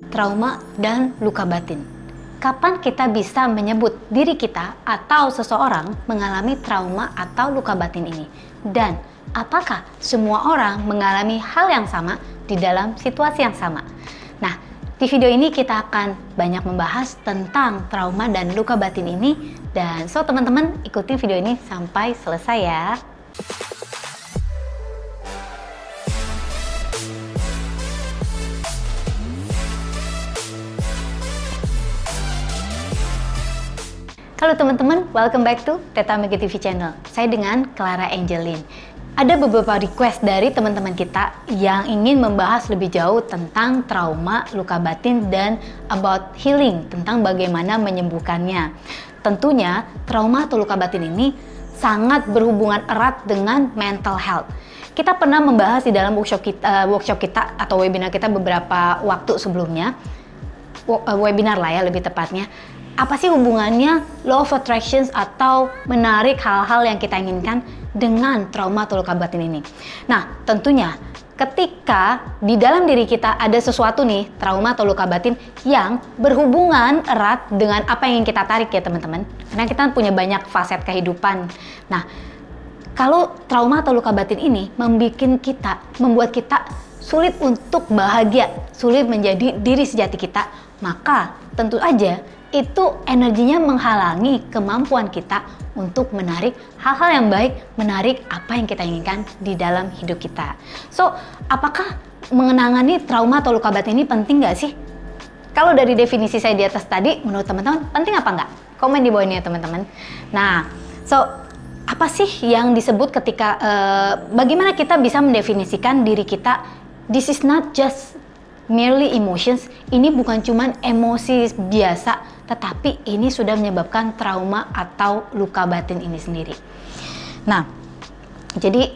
trauma dan luka batin. Kapan kita bisa menyebut diri kita atau seseorang mengalami trauma atau luka batin ini? Dan apakah semua orang mengalami hal yang sama di dalam situasi yang sama? Nah, di video ini kita akan banyak membahas tentang trauma dan luka batin ini. Dan so teman-teman ikutin video ini sampai selesai ya. Halo teman-teman, welcome back to Teta Mega TV channel. Saya dengan Clara Angeline. Ada beberapa request dari teman-teman kita yang ingin membahas lebih jauh tentang trauma, luka batin, dan about healing, tentang bagaimana menyembuhkannya. Tentunya, trauma atau luka batin ini sangat berhubungan erat dengan mental health. Kita pernah membahas di dalam workshop kita atau webinar kita beberapa waktu sebelumnya, webinar lah ya lebih tepatnya. Apa sih hubungannya law of attraction atau menarik hal-hal yang kita inginkan dengan trauma atau luka batin ini? Nah, tentunya ketika di dalam diri kita ada sesuatu nih, trauma atau luka batin yang berhubungan erat dengan apa yang ingin kita tarik ya teman-teman. Karena kita punya banyak faset kehidupan. Nah, kalau trauma atau luka batin ini membuat kita sulit untuk bahagia, sulit menjadi diri sejati kita, maka tentu aja itu energinya menghalangi kemampuan kita untuk menarik hal-hal yang baik, menarik apa yang kita inginkan di dalam hidup kita. So, apakah mengenangani trauma atau luka batin ini penting nggak sih? Kalau dari definisi saya di atas tadi, menurut teman-teman penting apa nggak? Komen di bawah ini ya teman-teman. Nah, so apa sih yang disebut ketika bagaimana kita bisa mendefinisikan diri kita? This is not just merely emotions. Ini bukan cuman emosi biasa, tetapi ini sudah menyebabkan trauma atau luka batin ini sendiri. Nah, jadi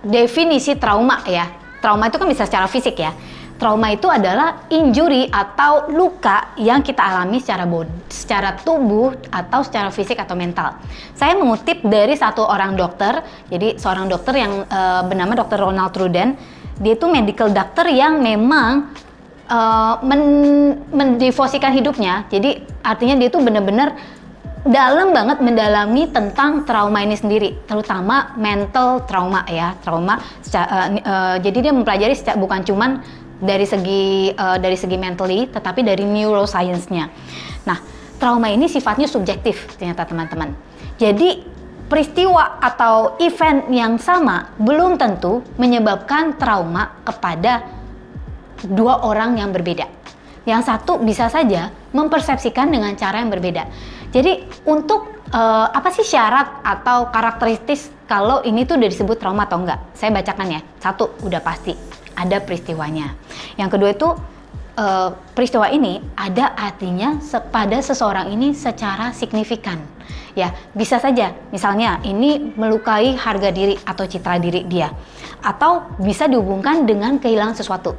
definisi trauma ya, trauma itu kan bisa secara fisik ya. Trauma itu adalah injury atau luka yang kita alami secara tubuh atau secara fisik atau mental. Saya mengutip dari satu orang dokter, jadi seorang dokter yang bernama Dr. Ronald Truden. Dia itu medical doctor yang memang mendevosikan hidupnya. Jadi artinya dia tuh benar-benar dalam banget mendalami tentang trauma ini sendiri, terutama mental trauma ya, trauma. Jadi dia mempelajari bukan cuman dari segi mentally, tetapi dari neuroscience-nya. Nah, trauma ini sifatnya subjektif ternyata teman-teman. Jadi peristiwa atau event yang sama belum tentu menyebabkan trauma kepada dua orang yang berbeda. Yang satu bisa saja mempersepsikan dengan cara yang berbeda. Jadi untuk apa sih syarat atau karakteristik kalau ini tuh udah disebut trauma atau enggak? Saya bacakan ya. Satu, udah pasti ada peristiwanya. Yang kedua itu peristiwa ini ada artinya pada seseorang ini secara signifikan. Ya, bisa saja misalnya ini melukai harga diri atau citra diri dia, atau bisa dihubungkan dengan kehilangan sesuatu,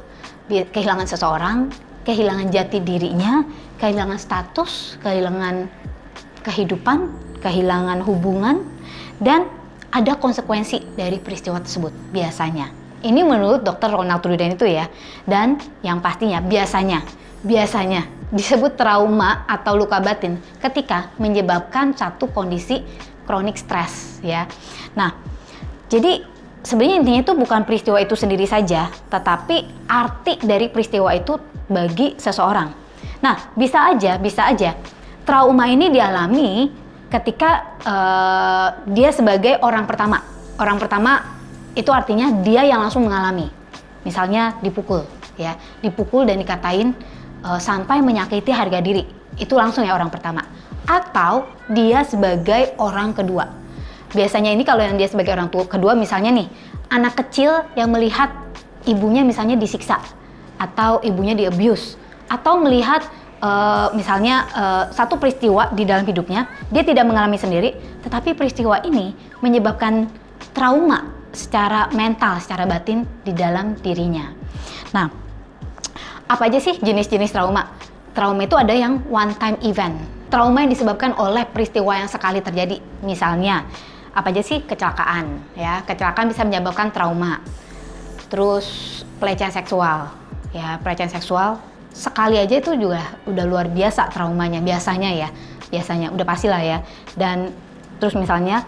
kehilangan seseorang, kehilangan jati dirinya, kehilangan status, kehilangan kehidupan, kehilangan hubungan, dan ada konsekuensi dari peristiwa tersebut biasanya. Ini menurut Dr. Ronald Truden itu ya. Dan yang pastinya biasanya disebut trauma atau luka batin ketika menyebabkan satu kondisi kronik stres ya. Nah, jadi sebenarnya intinya itu bukan peristiwa itu sendiri saja, tetapi arti dari peristiwa itu bagi seseorang. Nah, bisa aja trauma ini dialami ketika dia sebagai orang pertama. Orang pertama itu artinya dia yang langsung mengalami, misalnya dipukul dan dikatain sampai menyakiti harga diri, itu langsung ya orang pertama. Atau dia sebagai orang kedua. Biasanya ini kalau yang dia sebagai orang kedua, misalnya nih anak kecil yang melihat ibunya misalnya disiksa atau ibunya di abuse, atau melihat misalnya satu peristiwa di dalam hidupnya dia tidak mengalami sendiri, tetapi peristiwa ini menyebabkan trauma secara mental, secara batin di dalam dirinya. Nah, apa aja sih jenis-jenis trauma? Trauma itu ada yang one time event. Trauma yang disebabkan oleh peristiwa yang sekali terjadi. Misalnya, apa aja sih? Kecelakaan ya. Kecelakaan bisa menyebabkan trauma. Terus pelecehan seksual ya, pelecehan seksual sekali aja itu juga udah luar biasa traumanya, biasanya udah pastilah ya. Dan terus misalnya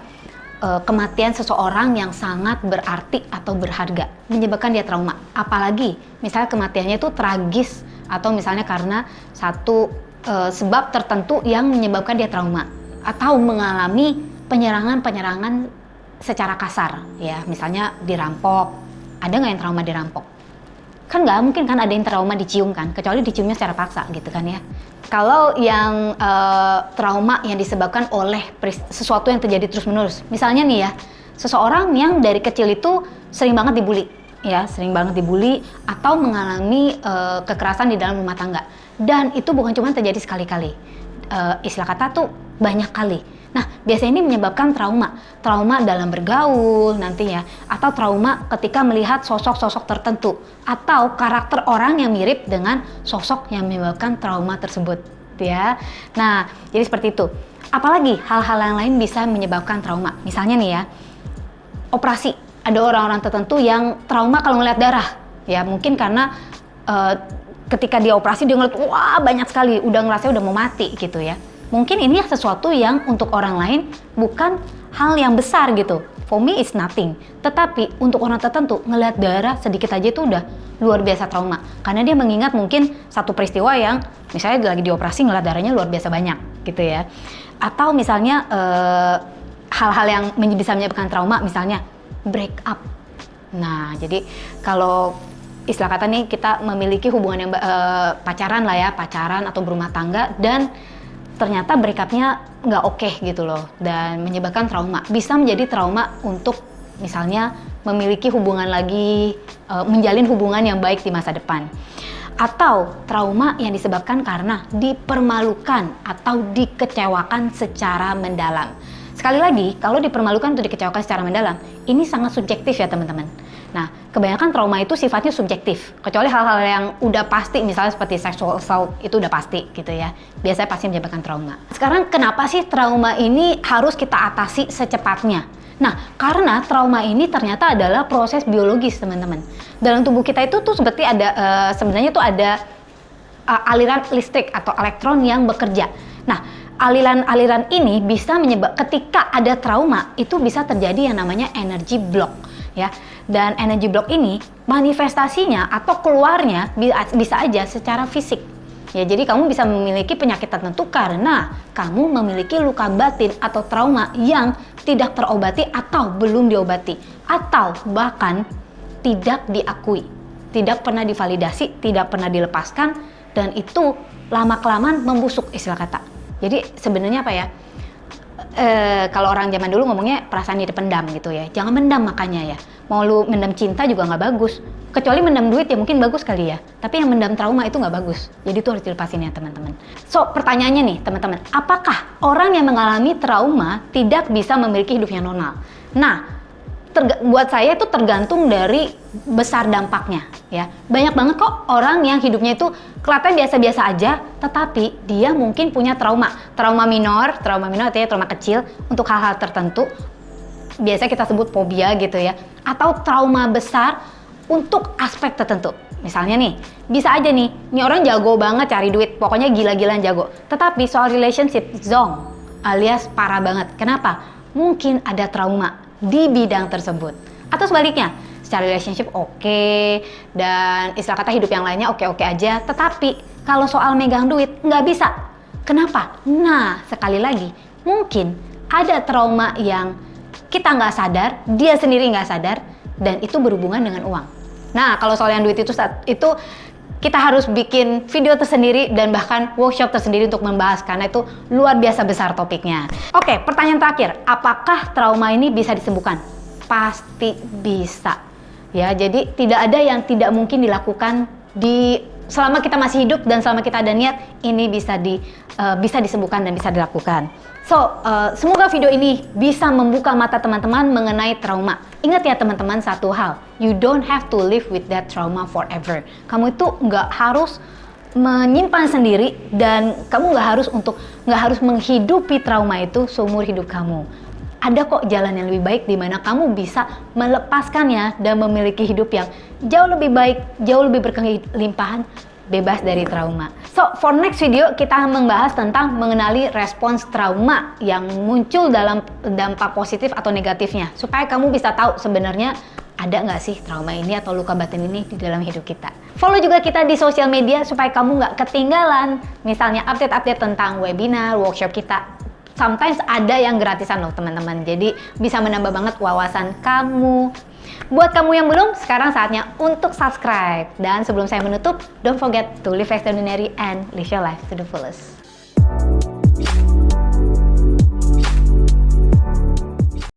kematian seseorang yang sangat berarti atau berharga menyebabkan dia trauma, apalagi misalnya kematiannya itu tragis atau misalnya karena satu sebab tertentu yang menyebabkan dia trauma atau mengalami penyerangan secara kasar ya, misalnya dirampok. Ada nggak yang trauma dirampok? Kan nggak mungkin kan ada yang trauma dicium kan, kecuali diciumnya secara paksa gitu kan ya. Kalau yang trauma yang disebabkan oleh sesuatu yang terjadi terus-menerus, misalnya nih ya, seseorang yang dari kecil itu sering banget dibully, ya, sering banget dibully atau mengalami kekerasan di dalam rumah tangga, dan itu bukan cuma terjadi sekali-kali, istilah kata tuh banyak kali. Nah, biasanya ini menyebabkan trauma dalam bergaul nantinya, atau trauma ketika melihat sosok-sosok tertentu, atau karakter orang yang mirip dengan sosok yang menyebabkan trauma tersebut, ya. Nah, jadi seperti itu. Apalagi hal-hal yang lain bisa menyebabkan trauma. Misalnya nih ya, operasi. Ada orang-orang tertentu yang trauma kalau ngeliat darah, ya mungkin karena ketika dia operasi dia ngeliat, wah banyak sekali, udah ngerasa udah mau mati gitu ya. Mungkin ini sesuatu yang untuk orang lain bukan hal yang besar gitu. For me it's nothing. Tetapi untuk orang tertentu ngelihat darah sedikit aja itu udah luar biasa trauma. Karena dia mengingat mungkin satu peristiwa yang misalnya lagi dioperasi ngelihat darahnya luar biasa banyak gitu ya. Atau misalnya hal-hal yang bisa menyebabkan trauma, misalnya break up. Nah, jadi kalau istilah kata nih kita memiliki hubungan yang pacaran lah ya, pacaran atau berumah tangga, dan ternyata break up-nya nggak oke gitu loh, dan menyebabkan trauma. Bisa menjadi trauma untuk misalnya memiliki hubungan lagi, menjalin hubungan yang baik di masa depan. Atau trauma yang disebabkan karena dipermalukan atau dikecewakan secara mendalam. Sekali lagi, kalau dipermalukan atau dikecewakan secara mendalam, ini sangat subjektif ya teman-teman. Nah, kebanyakan trauma itu sifatnya subjektif, kecuali hal-hal yang udah pasti, misalnya seperti sexual assault, itu udah pasti gitu ya. Biasanya pasti menyebabkan trauma. Sekarang kenapa sih trauma ini harus kita atasi secepatnya? Nah, karena trauma ini ternyata adalah proses biologis teman-teman. Dalam tubuh kita itu tuh seperti ada, sebenarnya tuh ada aliran listrik atau elektron yang bekerja. Nah, aliran-aliran ini bisa ketika ada trauma, itu bisa terjadi yang namanya energy block. Ya, dan energy block ini manifestasinya atau keluarnya bisa aja secara fisik. Ya, jadi kamu bisa memiliki penyakit tertentu karena kamu memiliki luka batin atau trauma yang tidak terobati atau belum diobati, atau bahkan tidak diakui, tidak pernah divalidasi, tidak pernah dilepaskan, dan itu lama-kelamaan membusuk istilah kata. Jadi sebenarnya apa ya? Kalau orang zaman dulu ngomongnya perasaan dipendam gitu ya. Jangan mendam makanya ya. Mau lu mendam cinta juga nggak bagus. Kecuali mendam duit ya mungkin bagus kali ya. Tapi yang mendam trauma itu nggak bagus. Jadi itu harus dilepasin ya teman-teman. So pertanyaannya nih teman-teman, apakah orang yang mengalami trauma tidak bisa memiliki hidup yang normal? Nah, buat saya itu tergantung dari besar dampaknya ya. Banyak banget kok orang yang hidupnya itu kelihatan biasa-biasa aja, tetapi dia mungkin punya trauma minor artinya trauma kecil untuk hal-hal tertentu, biasa kita sebut fobia gitu ya, atau trauma besar untuk aspek tertentu. Misalnya nih, bisa aja nih orang jago banget cari duit, pokoknya gila-gilaan jago, tetapi soal relationship zonk alias parah banget. Kenapa? Mungkin ada trauma di bidang tersebut. Atau sebaliknya, secara relationship oke, dan istilah kata hidup yang lainnya oke-oke aja, tetapi kalau soal megang duit nggak bisa. Kenapa? Nah, sekali lagi, mungkin ada trauma yang kita nggak sadar, dia sendiri nggak sadar, dan itu berhubungan dengan uang. Nah, kalau soal yang duit itu kita harus bikin video tersendiri dan bahkan workshop tersendiri untuk membahas, karena itu luar biasa besar topiknya. Oke, pertanyaan terakhir, apakah trauma ini bisa disembuhkan? Pasti bisa. Ya, jadi tidak ada yang tidak mungkin dilakukan selama kita masih hidup dan selama kita ada niat, ini bisa disembuhkan dan bisa dilakukan. So, semoga video ini bisa membuka mata teman-teman mengenai trauma. Ingat ya teman-teman satu hal, you don't have to live with that trauma forever. Kamu itu nggak harus menyimpan sendiri, dan kamu nggak harus menghidupi trauma itu seumur hidup kamu. Ada kok jalan yang lebih baik di mana kamu bisa melepaskannya dan memiliki hidup yang jauh lebih baik, jauh lebih berkelimpahan, bebas dari trauma. So, for next video kita membahas tentang mengenali respons trauma yang muncul dalam dampak positif atau negatifnya, supaya kamu bisa tahu sebenarnya ada nggak sih trauma ini atau luka batin ini di dalam hidup kita. Follow juga kita di sosial media supaya kamu nggak ketinggalan, misalnya update-update tentang webinar, workshop kita. Sometimes ada yang gratisan loh teman-teman, jadi bisa menambah banget wawasan kamu. Buat kamu yang belum, sekarang saatnya untuk subscribe. Dan sebelum saya menutup, don't forget to live extraordinary and live your life to the fullest.